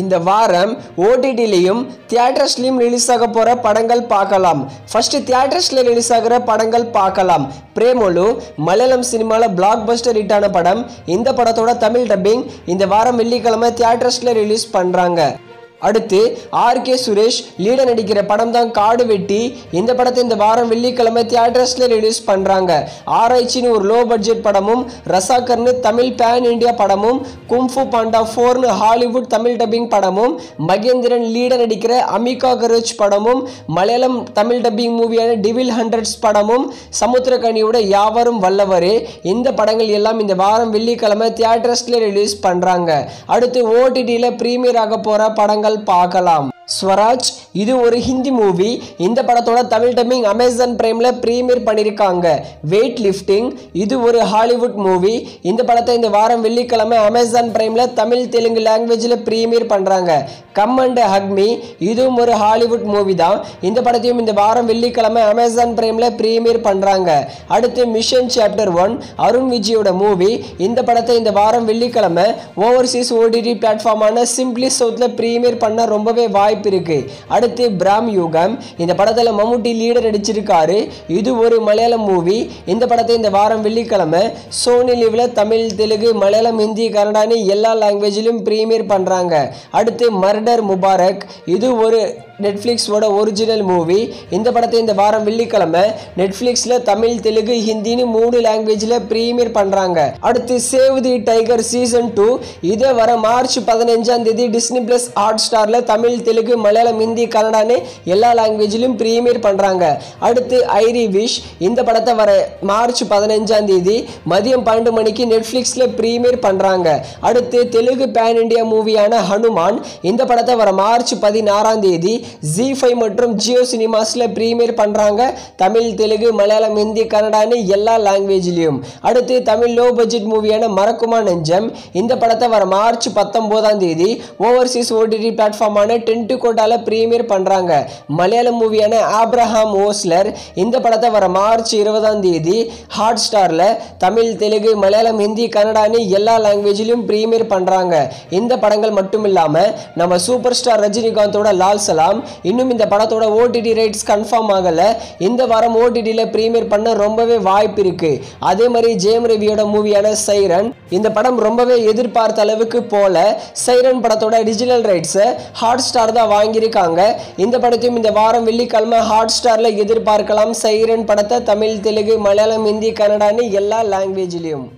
இந்த வாரம் ஓடிடிலையும் தியேட்டர்ஸ்லையும் ரிலீஸ் ஆக போகிற படங்கள் பார்க்கலாம். ஃபஸ்ட்டு தியேட்டர்ஸில் ரிலீஸ் ஆகிற படங்கள் பார்க்கலாம். பிரேமலு மலையாளம் சினிமாவில் பிளாக் பஸ்டர் ஹிட்டான படம். இந்த படத்தோட தமிழ் டப்பிங் இந்த வாரம் வெள்ளிக்கிழமை தியேட்டர்ஸில் ரிலீஸ் பண்ணுறாங்க. அடுத்து ஆர்கே சுரேஷ் லீட நடிக்கிற படம் தான் காடு வெட்டி. இந்த படத்தை இந்த வாரம் வெள்ளிக்கிழமை தியேட்டர்ஸில் ரிலீஸ் பண்ணுறாங்க. ஆராய்ச்சின்னு ஒரு லோ பட்ஜெட் படமும், ரசாக்கர்னு தமிழ் பேன் இண்டியா படமும், கும்ஃபு பாண்டா 4னு ஹாலிவுட் தமிழ் டப்பிங் படமும், மகேந்திரன் லீட நடிக்கிற அமிகா கரோச் படமும், மலையாளம் தமிழ் டப்பிங் மூவியான டிவில் ஹண்ட்ரட்ஸ் படமும், சமுத்திரக்கனியோட யாவரும் வல்லவரே. இந்த படங்கள் எல்லாம் இந்த வாரம் வெள்ளிக்கிழமை தியேட்டர்ஸில் ரிலீஸ் பண்ணுறாங்க. அடுத்து ஓடிடியில் ப்ரீமியர் ஆக போகிற படங்கள் பார்க்கலாம். ஸ்வராஜ் இது ஒரு ஹிந்தி மூவி. இந்த படத்தோட தமிழ் டப்பிங் அமேசான் பிரைமில் ப்ரீமியர் பண்ணியிருக்காங்க. வெயிட் லிஃப்டிங் இது ஒரு ஹாலிவுட் மூவி. இந்த படத்தை இந்த வாரம் வெள்ளிக்கிழமை அமேசான் பிரைமில் தமிழ் தெலுங்கு லாங்குவேஜில் ப்ரீமியர் பண்ணுறாங்க. கம் அண்ட் ஹக் மீ இதுவும் ஒரு ஹாலிவுட் மூவி தான். இந்த படத்தையும் இந்த வாரம் வெள்ளிக்கிழமை அமேசான் பிரைமில் ப்ரீமியர் பண்ணுறாங்க. அடுத்து மிஷன் சாப்டர் 1 அருண் விஜயோட மூவி. இந்த படத்தை இந்த வாரம் வெள்ளிக்கிழமை ஓவர்சீஸ் ஓடிடி பிளாட்ஃபார்மான சிம்பிளி சவுத்தில் ப்ரீமியர் பண்ண ரொம்பவே வாய்ப்பு இருக்கு. அடுத்து பிராம் யுகம் இந்த படத்தில் மம்முட்டி லீடர் நடிச்சிருக்காரு. இது ஒரு மலையாளம் மூவி. இந்த படத்தை இந்த வாரம் வெள்ளிக்கிழமை சோனி லிவ்ல தமிழ் தெலுங்கு மலையாளம் ஹிந்தி கன்னடான்னு எல்லா லாங்குவேஜிலும் ப்ரீமியர் பண்ணுறாங்க. அடுத்து மர்டர் முபாரக் இது ஒரு நெட்ஃப்ளிக்ஸோட ஒரிஜினல் மூவி. இந்த படத்தை இந்த வாரம் வெள்ளிக்கிழமை நெட்ஃப்ளிக்ஸில் தமிழ் தெலுங்கு ஹிந்தின்னு 3 லாங்குவேஜில் ப்ரீமியர் பண்ணுறாங்க. அடுத்து சேவ் தி டைகர் சீசன் 2 இதே வர மார்ச் 15 டிஸ்னி பிளஸ் ஹாட் ஸ்டாரில் தமிழ் தெலுங்கு மலையாளம் ஹிந்தி கன்னடான்னு எல்லா லாங்குவேஜிலும் ப்ரீமியர் பண்ணுறாங்க. அடுத்து ஐரி விஷ் இந்த படத்தை வர மார்ச் 15 மதியம் 12 மணிக்கு நெட்ஃப்ளிக்ஸில் ப்ரீமியர் பண்ணுறாங்க. அடுத்து தெலுங்கு பேன் இண்டியா மூவியான ஹனுமான் இந்த படத்தை வர மார்ச் 16 ZEE5 மற்றும் ஜியோ சினிமாஸ்ல ப்ரீமியர் பண்றாங்க. தமிழ் தெலுங்கு மலையாளம் ஹிந்தி கன்னடான்னு எல்லா லாங்குவேஜ்லயும். அடுத்து தமிழ் லோ பட்ஜெட் மூவியான மறக்குமா நெஞ்சம் இந்த படத்தை வர மார்ச் 19 ஓவர்சீஸ் ஓடிடி பிளாட்ஃபார்மான டென்ட் கோட்டால ப்ரீமியர் பண்றாங்க. மலையாளம் மூவியான ஆப்ரஹாம் ஓஸ்லர் இந்த படத்தை வர மார்ச் 20 ஹாட் ஸ்டார்ல தமிழ் தெலுங்கு மலையாளம் ஹிந்தி கன்னடான்னு எல்லா லாங்குவேஜ்லயும் ப்ரீமியர் பண்றாங்க. இந்த படங்கள் மட்டும் இல்லாம நம்ம சூப்பர் ஸ்டார் ரஜினிகாந்தோட லால் சலாம் இன்னும் இந்த படத்தோட ஓடிடி ரைட்ஸ் கன்ஃபார்ம் ஆகல. இந்த வாரம் ஓடிடியில் ப்ரீமியர் பண்ண ரொம்பவே வாய்ப்பு இருக்கு. அதே மாதிரி ஜெயம் ரவியோட மூவியான சைரன் இந்த படம் ரொம்பவே எதிர்பார்த்த அளவுக்கு போல. சைரன் படத்தோட டிஜிட்டல் ரைட்ஸை ஹாட் ஸ்டார் தான் வாங்கியிருக்காங்க. இந்த படத்தையும் இந்த வாரம் வெள்ளிக்கிழமை ஹாட் ஸ்டார்ல எதிர்பார்க்கலாம். சைரன் படத்தை தமிழ் தெலுங்கு மலையாளம் ஹிந்தி கன்னடான்னு எல்லா லாங்குவேஜ்லையும்.